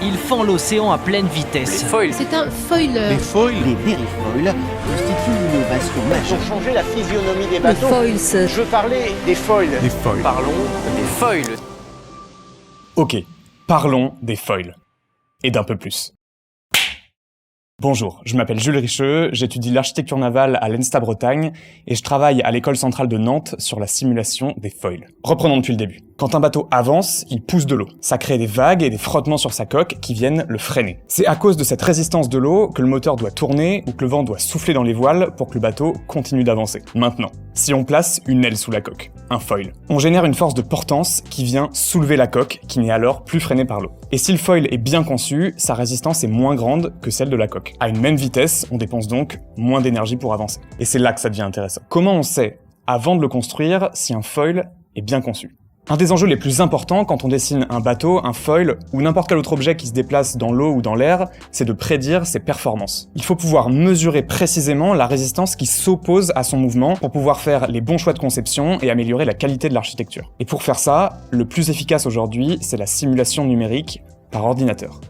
Il fend l'océan à pleine vitesse. Les foils. C'est un foiler. Les foils. Les vérifoils constituent une innovation majeure. Pour changer la physionomie des Les bateaux. foils. Je parlais des foils. Des foils. Parlons des foils. Ok, parlons des foils. Et d'un peu plus. Bonjour, je m'appelle Jules Richeux, j'étudie l'architecture navale à l'ENSTA Bretagne et je travaille à l'école centrale de Nantes sur la simulation des foils. Reprenons depuis le début. Quand un bateau avance, il pousse de l'eau. Ça crée des vagues et des frottements sur sa coque qui viennent le freiner. C'est à cause de cette résistance de l'eau que le moteur doit tourner ou que le vent doit souffler dans les voiles pour que le bateau continue d'avancer. Maintenant, si on place une aile sous la coque, un foil, on génère une force de portance qui vient soulever la coque qui n'est alors plus freinée par l'eau. Et si le foil est bien conçu, sa résistance est moins grande que celle de la coque. À une même vitesse, on dépense donc moins d'énergie pour avancer. Et c'est là que ça devient intéressant. Comment on sait, avant de le construire, si un foil est bien conçu ? Un des enjeux les plus importants quand on dessine un bateau, un foil ou n'importe quel autre objet qui se déplace dans l'eau ou dans l'air, c'est de prédire ses performances. Il faut pouvoir mesurer précisément la résistance qui s'oppose à son mouvement pour pouvoir faire les bons choix de conception et améliorer la qualité de l'architecture. Et pour faire ça, le plus efficace aujourd'hui, c'est la simulation numérique par ordinateur.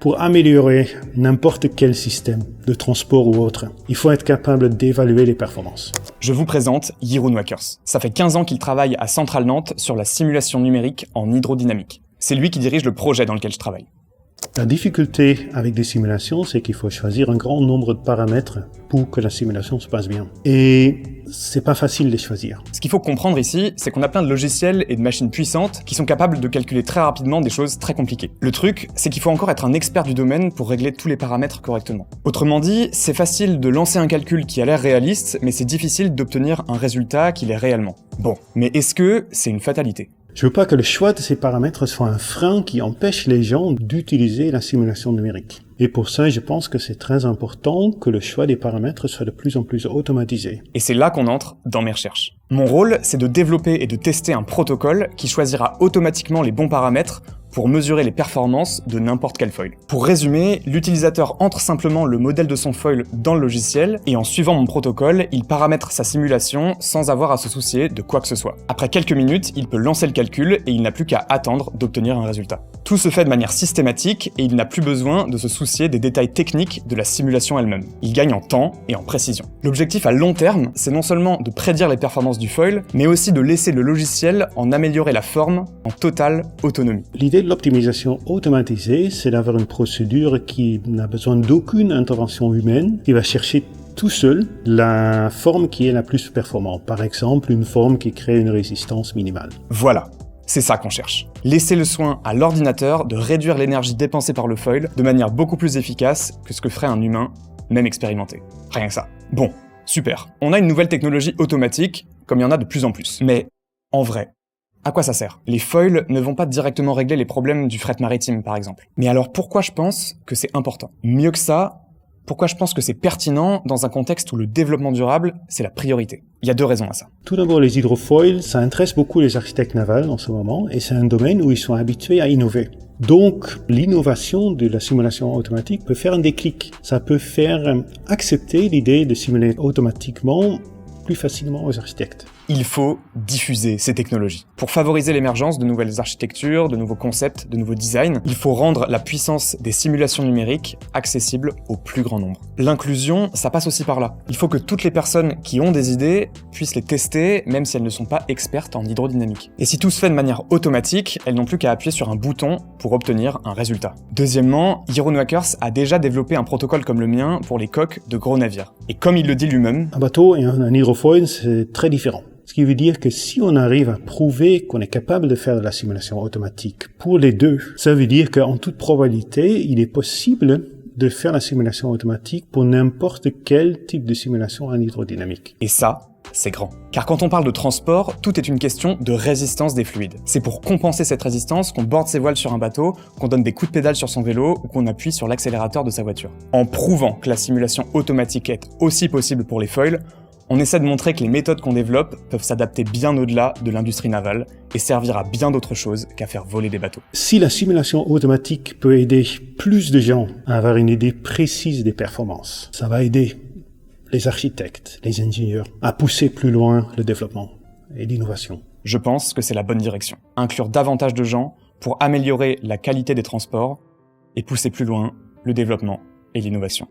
Pour améliorer n'importe quel système de transport ou autre, il faut être capable d'évaluer les performances. Je vous présente Jeroen Wakers. Ça fait 15 ans qu'il travaille à Centrale Nantes sur la simulation numérique en hydrodynamique. C'est lui qui dirige le projet dans lequel je travaille. La difficulté avec des simulations, c'est qu'il faut choisir un grand nombre de paramètres pour que la simulation se passe bien. Et c'est pas facile de les choisir. Ce qu'il faut comprendre ici, c'est qu'on a plein de logiciels et de machines puissantes qui sont capables de calculer très rapidement des choses très compliquées. Le truc, c'est qu'il faut encore être un expert du domaine pour régler tous les paramètres correctement. Autrement dit, c'est facile de lancer un calcul qui a l'air réaliste, mais c'est difficile d'obtenir un résultat qui l'est réellement. Bon, mais est-ce que c'est une fatalité ? Je veux pas que le choix de ces paramètres soit un frein qui empêche les gens d'utiliser la simulation numérique. Et pour ça, je pense que c'est très important que le choix des paramètres soit de plus en plus automatisé. Et c'est là qu'on entre dans mes recherches. Mon rôle, c'est de développer et de tester un protocole qui choisira automatiquement les bons paramètres pour mesurer les performances de n'importe quel foil. Pour résumer, l'utilisateur entre simplement le modèle de son foil dans le logiciel et en suivant mon protocole, il paramètre sa simulation sans avoir à se soucier de quoi que ce soit. Après quelques minutes, il peut lancer le calcul et il n'a plus qu'à attendre d'obtenir un résultat. Tout se fait de manière systématique et il n'a plus besoin de se soucier des détails techniques de la simulation elle-même. Il gagne en temps et en précision. L'objectif à long terme, c'est non seulement de prédire les performances du foil, mais aussi de laisser le logiciel en améliorer la forme en totale autonomie. L'idée de l'optimisation automatisée, c'est d'avoir une procédure qui n'a besoin d'aucune intervention humaine, qui va chercher tout seul la forme qui est la plus performante. Par exemple, une forme qui crée une résistance minimale. Voilà. C'est ça qu'on cherche. Laisser le soin à l'ordinateur de réduire l'énergie dépensée par le foil de manière beaucoup plus efficace que ce que ferait un humain, même expérimenté. Rien que ça. Bon, super. On a une nouvelle technologie automatique, comme il y en a de plus en plus. Mais, en vrai, à quoi ça sert ? Les foils ne vont pas directement régler les problèmes du fret maritime, par exemple. Mais alors pourquoi je pense que c'est important ? Mieux que ça, pourquoi je pense que c'est pertinent dans un contexte où le développement durable, c'est la priorité ? Il y a deux raisons à ça. Tout d'abord, les hydrofoils, ça intéresse beaucoup les architectes navals en ce moment, et c'est un domaine où ils sont habitués à innover. Donc, l'innovation de la simulation automatique peut faire un déclic. Ça peut faire accepter l'idée de simuler automatiquement plus facilement aux architectes. Il faut diffuser ces technologies. Pour favoriser l'émergence de nouvelles architectures, de nouveaux concepts, de nouveaux designs, il faut rendre la puissance des simulations numériques accessible au plus grand nombre. L'inclusion, ça passe aussi par là. Il faut que toutes les personnes qui ont des idées puissent les tester, même si elles ne sont pas expertes en hydrodynamique. Et si tout se fait de manière automatique, elles n'ont plus qu'à appuyer sur un bouton pour obtenir un résultat. Deuxièmement, Jeroen Wakers a déjà développé un protocole comme le mien pour les coques de gros navires. Et comme il le dit lui-même, un bateau et un hydrofoil, c'est très différent. Ce qui veut dire que si on arrive à prouver qu'on est capable de faire de la simulation automatique pour les deux, ça veut dire qu'en toute probabilité, il est possible de faire la simulation automatique pour n'importe quel type de simulation en hydrodynamique. Et ça, c'est grand. Car quand on parle de transport, tout est une question de résistance des fluides. C'est pour compenser cette résistance qu'on borde ses voiles sur un bateau, qu'on donne des coups de pédale sur son vélo ou qu'on appuie sur l'accélérateur de sa voiture. En prouvant que la simulation automatique est aussi possible pour les foils, on essaie de montrer que les méthodes qu'on développe peuvent s'adapter bien au-delà de l'industrie navale et servir à bien d'autres choses qu'à faire voler des bateaux. Si la simulation automatique peut aider plus de gens à avoir une idée précise des performances, ça va aider les architectes, les ingénieurs à pousser plus loin le développement et l'innovation. Je pense que c'est la bonne direction. Inclure davantage de gens pour améliorer la qualité des transports et pousser plus loin le développement et l'innovation.